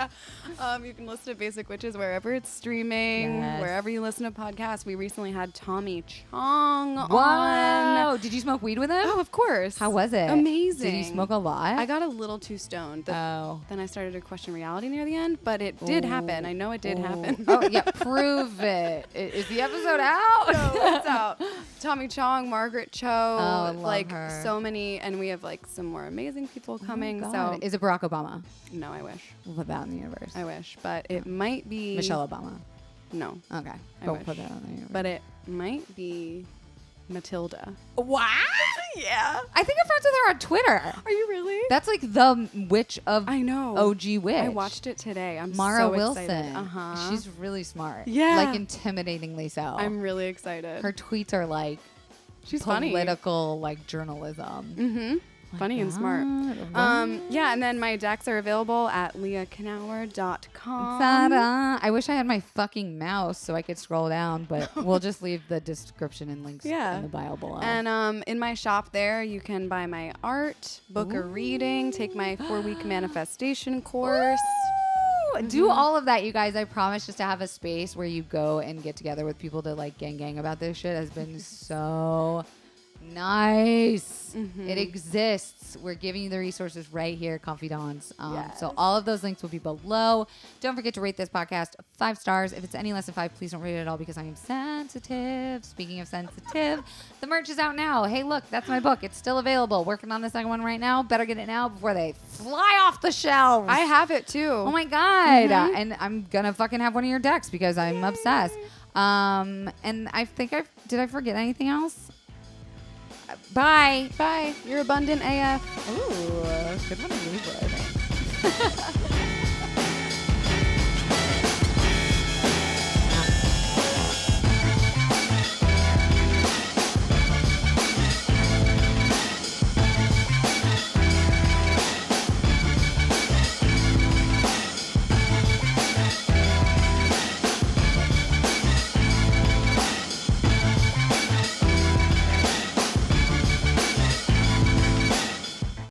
You can listen to Basic Witches wherever it's streaming, wherever you listen to podcasts. We recently had Tommy Chong on. Did you smoke weed with him? Oh, of course. How was it? Amazing. Did you smoke a lot? I got a little too stoned. Then I started to question reality near the end, but it did happen. I know it did happen. Oh, yeah. Prove it. Is the episode out? No, it's out. Tommy Chong, Margaret Cho, love her. So many, and we have like some more amazing people coming. So is it Barack Obama? No, I wish. We'll put that in the universe. I wish, but it might be Michelle Obama. No. Okay. Don't put that in the universe. But it might be Matilda. What? Yeah. I think I'm friends with her on Twitter. Are you really? That's like the witch of I know. OG witch. I watched it today. I'm Mara so Wilson. excited. She's really smart. Yeah. Like intimidatingly so. I'm really excited. Her tweets are like she's political funny. like journalism. Mm-hmm. Funny and smart. Yeah, and then my decks are available at leahknauer.com. Ta-da. I wish I had my fucking mouse so I could scroll down, but we'll just leave the description and links in the bio below. And in my shop there, you can buy my art, book a reading, take my 4-week manifestation course. Do all of that, you guys. I promise, just to have a space where you go and get together with people to like gang about this shit has been so nice. It exists. We're giving you the resources right here, Confidants. So all of those links will be below. Don't forget to rate this podcast 5 stars. If it's any less than 5, please don't rate it at all because I am sensitive. Speaking of sensitive, the merch is out now. Hey, look, that's my book. It's still available. Working on the second one right now. Better get it now before they fly off the shelves. I have it too. Oh my God. And I'm gonna fucking have one of your decks because I'm obsessed. And I think did I forget anything else? Bye. Bye. You're abundant AF. Ooh, good one to leave with.